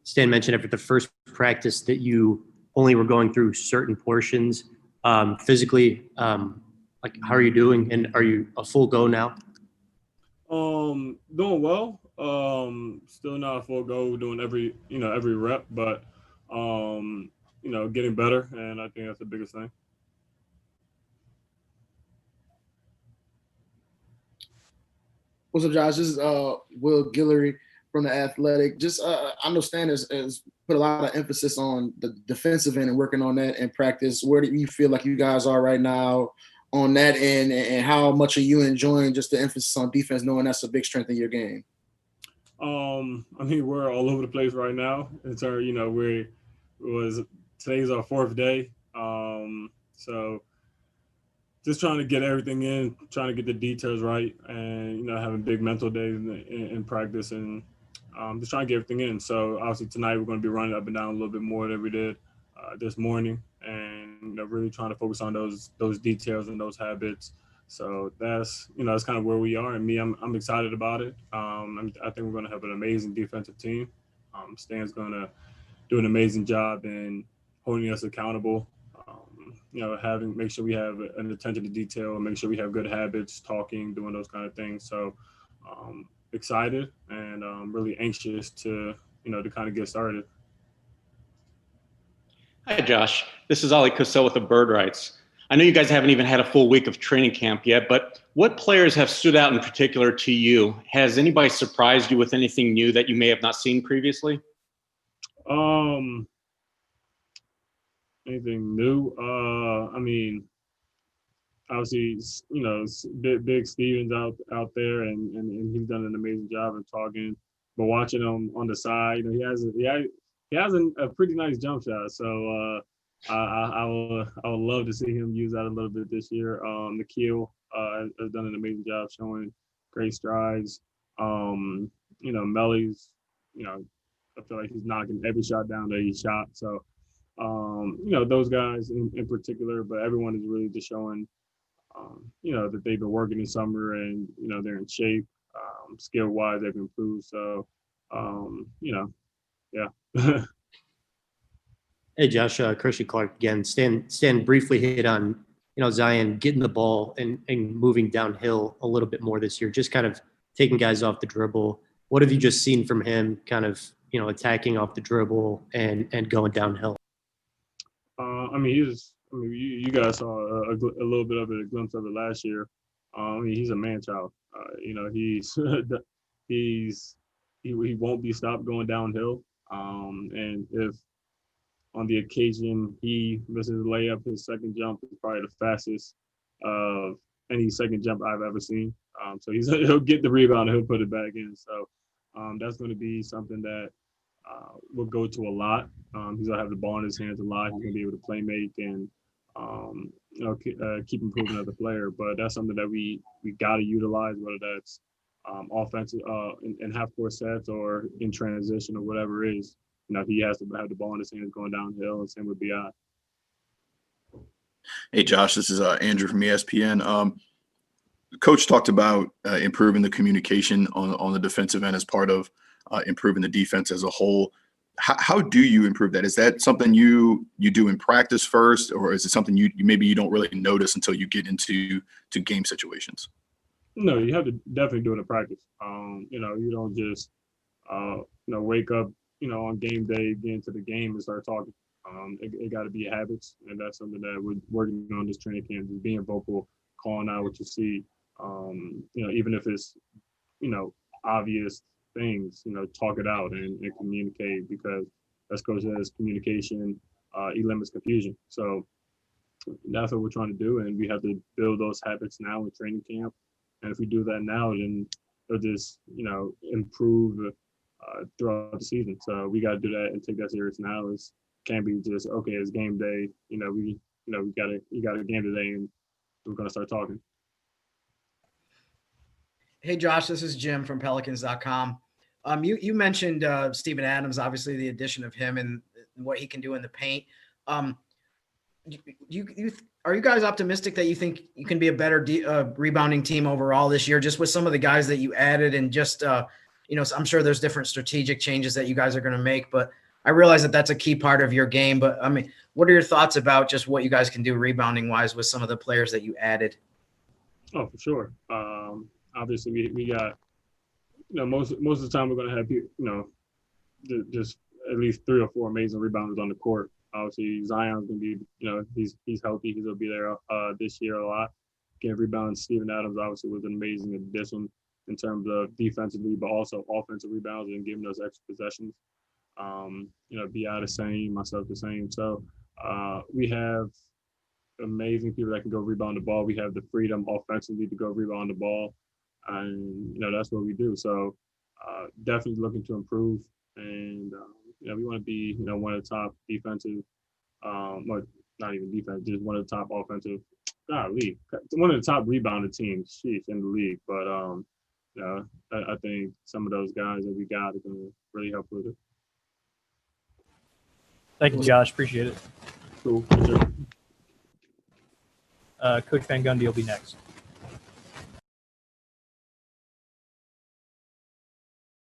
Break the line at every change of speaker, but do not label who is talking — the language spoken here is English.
Stan mentioned after the first practice that you only were going through certain portions. Physically, like how are you doing, and are you a full go now?
Doing well. Still not a full go doing every rep, but getting better, and I think that's the biggest thing.
What's up, Josh? This is Will Guillory from the Athletic. Just I understand has put a lot of emphasis on the defensive end and working on that in practice. Where do you feel like you guys are right now on that end, and how much are you enjoying just the emphasis on defense, knowing that's a big strength in your game?
I mean, we're all over the place right now. It's our, we was today's our fourth day. So just trying to get everything in, trying to get the details right, and having big mental days in practice, and just trying to get everything in. So obviously tonight we're going to be running up and down a little bit more than we did this morning, and really trying to focus on those details and those habits. So that's kind of where we are, and I'm excited about it. I think we're going to have an amazing defensive team. Stan's going to do an amazing job in holding us accountable. Make sure we have an attention to detail and make sure we have good habits, talking, doing those kind of things. So excited and really anxious to kind of get started.
Hi, Josh. This is Ali Cosell with the Bird Rights. I know you guys haven't even had a full week of training camp yet, but what players have stood out in particular to you? Has anybody surprised you with anything new that you may have not seen previously?
Anything new? I mean, obviously, Big Steven's out there, and he's done an amazing job of talking. But watching him on the side, he has a pretty nice jump shot. So I would love to see him use that a little bit this year. Nikhil has done an amazing job showing great strides. Melly's, I feel like he's knocking every shot down that he shot. So those guys in particular, but everyone is really just showing, that they've been working in summer and, they're in shape, skill wise, they've improved. So, yeah.
Hey, Josh, Christian Clark again. Stan briefly hit on, Zion getting the ball and moving downhill a little bit more this year, just kind of taking guys off the dribble. What have you just seen from him kind of, attacking off the dribble and going downhill?
You guys saw a little bit of it, a glimpse of it last year. He's a man child. He won't be stopped going downhill. And if on the occasion he misses a layup, his second jump is probably the fastest of any second jump I've ever seen. So he'll get the rebound and he'll put it back in. So that's going to be something that will go to a lot. He's going to have the ball in his hands a lot. He's going to be able to play make and keep improving as a player. But that's something that we got to utilize, whether that's offensive in half-court sets or in transition or whatever it is. He has to have the ball in his hands going downhill, and same with BI.
Hey, Josh, this is Andrew from ESPN. Coach talked about improving the communication on the defensive end as part of improving the defense as a whole. How do you improve that? Is that something you do in practice first, or is it something you maybe you don't really notice until you get into game situations?
No, you have to definitely do it in practice. You don't just wake up on game day, get into the game and start talking. It got to be habits, and that's something that we're working on this training camp, is being vocal, calling out what you see. Even if it's, obvious things, talk it out and communicate, because as Coach says, communication eliminates confusion. So that's what we're trying to do, and we have to build those habits now in training camp. And if we do that now, then it'll just, improve throughout the season. So we got to do that and take that serious now. It can't be just, okay, it's game day. You got a game today, and we're gonna start talking.
Hey, Josh, this is Jim from Pelicans.com. You mentioned Steven Adams, obviously the addition of him and what he can do in the paint. Are you guys optimistic that you think you can be a better rebounding team overall this year, just with some of the guys that you added and just I'm sure there's different strategic changes that you guys are going to make, but I realize that that's a key part of your game. But I mean, what are your thoughts about just what you guys can do rebounding wise with some of the players that you added?
Oh, for sure. Obviously, we got, most of the time we're going to have, just at least 3 or 4 amazing rebounders on the court. Obviously, Zion's going to be, he's healthy. He's going to be there this year a lot. Getting rebounds, Steven Adams obviously was an amazing addition in terms of defensively, but also offensive rebounds and giving those extra possessions. Bi the same, myself the same. So we have amazing people that can go rebound the ball. We have the freedom offensively to go rebound the ball, and that's what we do. So definitely looking to improve, and we want to be one of the top defensive, or not even defense, just one of the top offensive, one of the top rebounded teams, in the league. But I think some of those guys that we got are going to really help with it.
Thank you, Josh. Appreciate it.
Cool. For sure.
Coach Van Gundy will be next.